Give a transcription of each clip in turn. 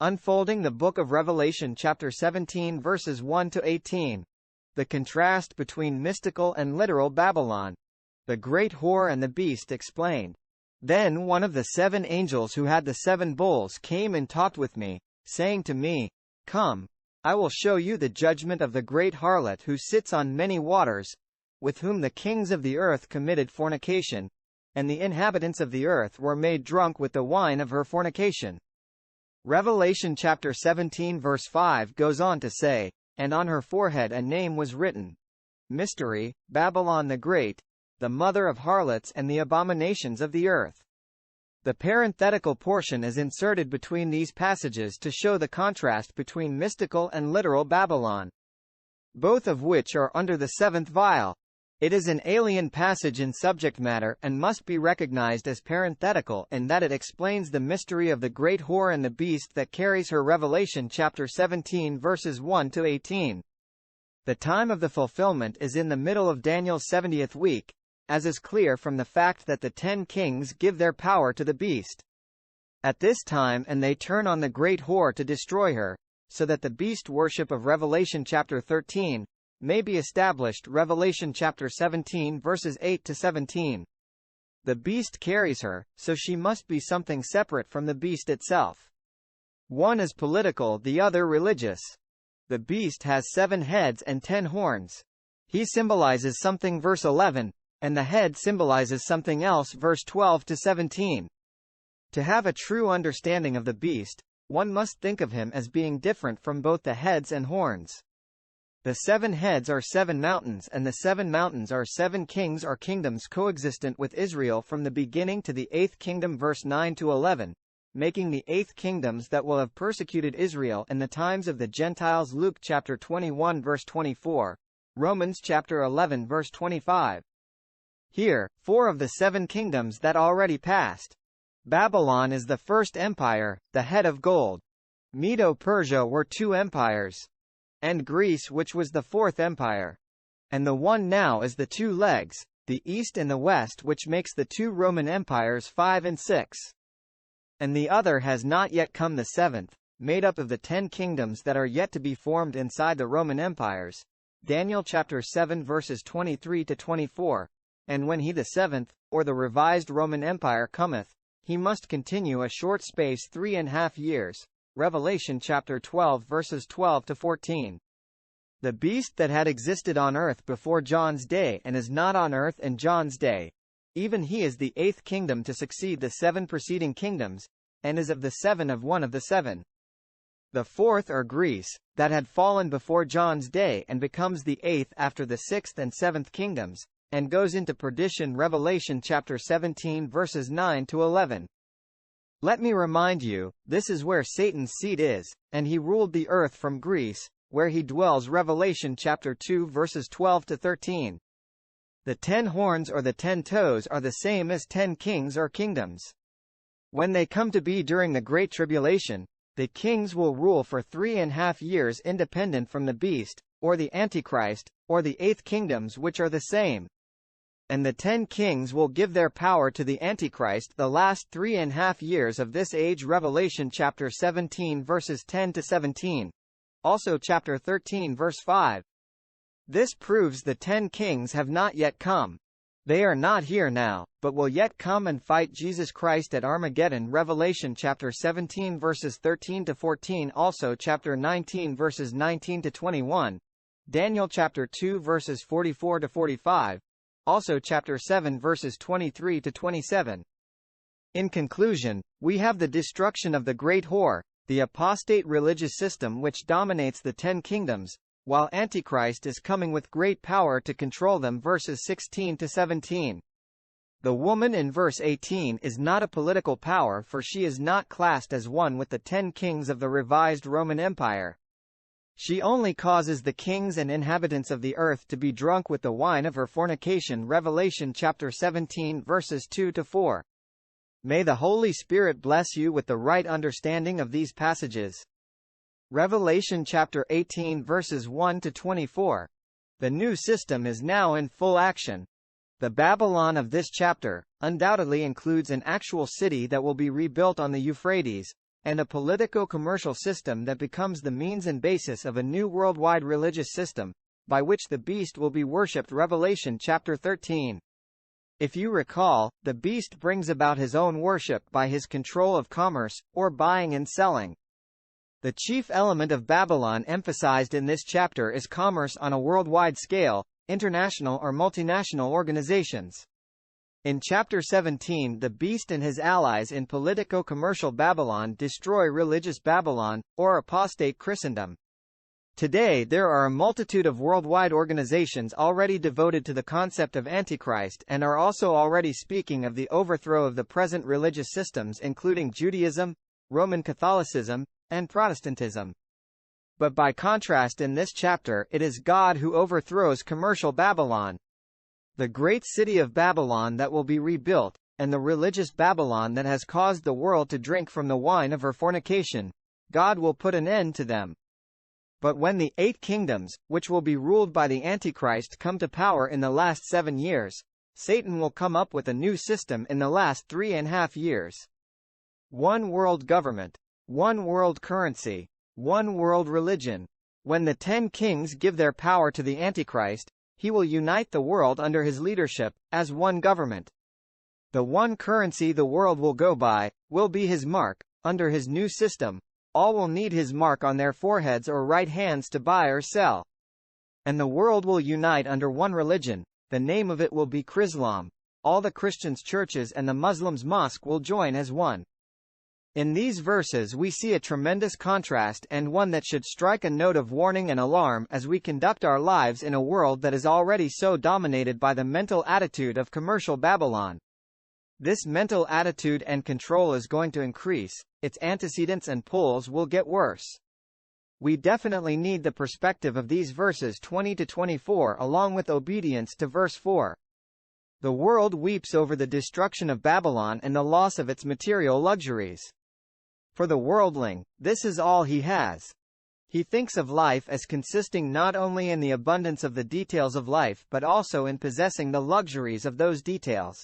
Unfolding the book of Revelation chapter 17 verses 1 to 18. The contrast between mystical and literal Babylon. The great whore and the beast explained. Then one of the 7 angels who had the 7 bowls came and talked with me, saying to me, "Come, I will show you the judgment of the great harlot who sits on many waters, with whom the kings of the earth committed fornication, and the inhabitants of the earth were made drunk with the wine of her fornication." Revelation chapter 17 verse 5 goes on to say, "And on her forehead a name was written. Mystery, Babylon the Great, the mother of harlots and the abominations of the earth." The parenthetical portion is inserted between these passages to show the contrast between mystical and literal Babylon, both of which are under the 7th vial. It is an alien passage in subject matter and must be recognized as parenthetical in that it explains the mystery of the great whore and the beast that carries her. Revelation chapter 17 verses 1 to 18. The time of the fulfillment is in the middle of Daniel's 70th week, as is clear from the fact that the 10 kings give their power to the beast at this time, and they turn on the great whore to destroy her, so that the beast worship of Revelation chapter 13 may be established. Revelation chapter 17 verses 8 to 17. The beast carries her, so she must be something separate from the beast itself. One is political, the other religious. The beast has 7 heads and 10 horns. He symbolizes something, verse 11, and the head symbolizes something else, verse 12 to 17. To have a true understanding of the beast, one must think of him as being different from both the heads and horns. The 7 heads are 7 mountains, and the 7 mountains are 7 kings or kingdoms coexistent with Israel from the beginning to the 8th kingdom, verse 9 to 11, making the 8th kingdoms that will have persecuted Israel in the times of the Gentiles. Luke chapter 21 verse 24, Romans chapter 11 verse 25. Here, 4 of the 7 kingdoms that already passed. Babylon is the first empire, the head of gold. Medo-Persia were 2 empires, and Greece, which was the 4th empire. And the one now is the 2 legs, the East and the West, which makes the 2 Roman empires 5 and 6. And the other has not yet come, the 7th, made up of the 10 kingdoms that are yet to be formed inside the Roman empires. Daniel chapter 7 verses 23 to 24. And when he, the 7th, or the revised Roman Empire, cometh, he must continue a short space 3½ years. Revelation chapter 12 verses 12 to 14. The beast that had existed on earth before John's day and is not on earth in John's day, even he is the 8th kingdom to succeed the 7 preceding kingdoms, and is of the 7 of one of the 7. The 4th, or Greece, that had fallen before John's day and becomes the 8th after the 6th and 7th kingdoms, and goes into perdition. Revelation chapter 17 verses 9 to 11. Let me remind you, this is where Satan's seat is, and he ruled the earth from Greece, where he dwells. Revelation chapter 2 verses 12 to 13. The 10 horns or the 10 toes are the same as 10 kings or kingdoms. When they come to be during the Great Tribulation, the kings will rule for 3½ years independent from the beast, or the Antichrist, or the 8th kingdoms, which are the same. And the 10 kings will give their power to the Antichrist the last 3½ years of this age. Revelation chapter 17 verses 10 to 17. Also chapter 13 verse 5. This proves the 10 kings have not yet come. They are not here now, but will yet come and fight Jesus Christ at Armageddon. Revelation chapter 17 verses 13 to 14. Also chapter 19 verses 19 to 21. Daniel chapter 2 verses 44 to 45. Also chapter 7 verses 23 to 27. In conclusion, we have the destruction of the great whore, the apostate religious system which dominates the 10 kingdoms, while Antichrist is coming with great power to control them. Verses 16 to 17. The woman in verse 18 is not a political power, for she is not classed as one with the 10 kings of the revised Roman Empire. She only causes the kings and inhabitants of the earth to be drunk with the wine of her fornication. Revelation chapter 17 verses 2 to 4. May the Holy Spirit bless you with the right understanding of these passages. Revelation chapter 18 verses 1 to 24. The new system is now in full action. The Babylon of this chapter undoubtedly includes an actual city that will be rebuilt on the Euphrates, and a politico-commercial system that becomes the means and basis of a new worldwide religious system, by which the beast will be worshipped. Revelation chapter 13. If you recall, the beast brings about his own worship by his control of commerce, or buying and selling. The chief element of Babylon emphasized in this chapter is commerce on a worldwide scale, international or multinational organizations. In chapter 17, the beast and his allies in politico-commercial Babylon destroy religious Babylon, or apostate Christendom. Today there are a multitude of worldwide organizations already devoted to the concept of Antichrist and are also already speaking of the overthrow of the present religious systems including Judaism, Roman Catholicism, and Protestantism. But by contrast in this chapter it is God who overthrows commercial Babylon. The great city of Babylon that will be rebuilt, and the religious Babylon that has caused the world to drink from the wine of her fornication, God will put an end to them. But when the 8 kingdoms, which will be ruled by the Antichrist, come to power in the last 7 years, Satan will come up with a new system in the last 3.5 years. One world government. One world currency. One world religion. When the 10 kings give their power to the Antichrist, he will unite the world under his leadership, as one government. The one currency the world will go by, will be his mark. Under his new system, all will need his mark on their foreheads or right hands to buy or sell. And the world will unite under one religion, the name of it will be Chrislam. All the Christians' churches and the Muslims' mosque will join as one. In these verses we see a tremendous contrast and one that should strike a note of warning and alarm as we conduct our lives in a world that is already so dominated by the mental attitude of commercial Babylon. This mental attitude and control is going to increase, its antecedents and pulls will get worse. We definitely need the perspective of these verses 20 to 24 along with obedience to verse 4. The world weeps over the destruction of Babylon and the loss of its material luxuries. For the worldling, this is all he has. He thinks of life as consisting not only in the abundance of the details of life but also in possessing the luxuries of those details.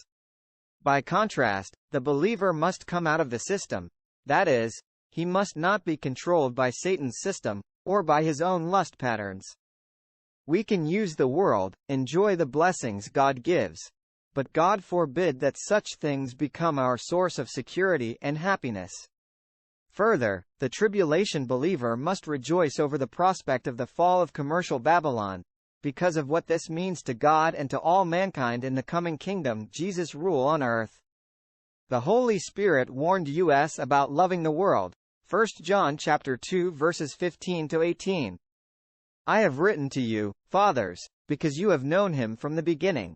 By contrast, the believer must come out of the system, that is, he must not be controlled by Satan's system, or by his own lust patterns. We can use the world, enjoy the blessings God gives, but God forbid that such things become our source of security and happiness. Further, the tribulation believer must rejoice over the prospect of the fall of commercial Babylon, because of what this means to God and to all mankind in the coming kingdom, Jesus' rule on earth. The Holy Spirit warned us about loving the world. 1 John chapter 2 verses 15 to 18. I have written to you, fathers, because you have known him from the beginning.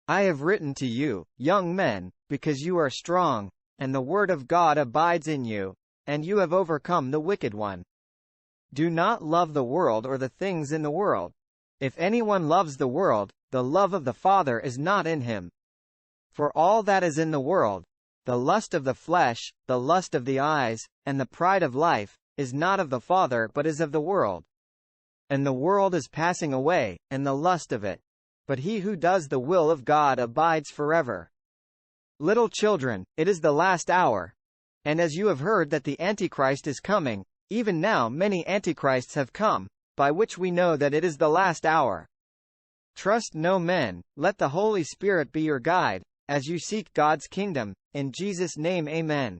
I have written to you, young men, because you are strong, and the word of God abides in you, and you have overcome the wicked one. Do not love the world or the things in the world. If anyone loves the world, the love of the Father is not in him. For all that is in the world, the lust of the flesh, the lust of the eyes, and the pride of life, is not of the Father but is of the world. And the world is passing away, and the lust of it. But he who does the will of God abides forever. Little children, it is the last hour. And as you have heard that the Antichrist is coming, even now many Antichrists have come, by which we know that it is the last hour. Trust no men, let the Holy Spirit be your guide, as you seek God's kingdom, in Jesus' name amen.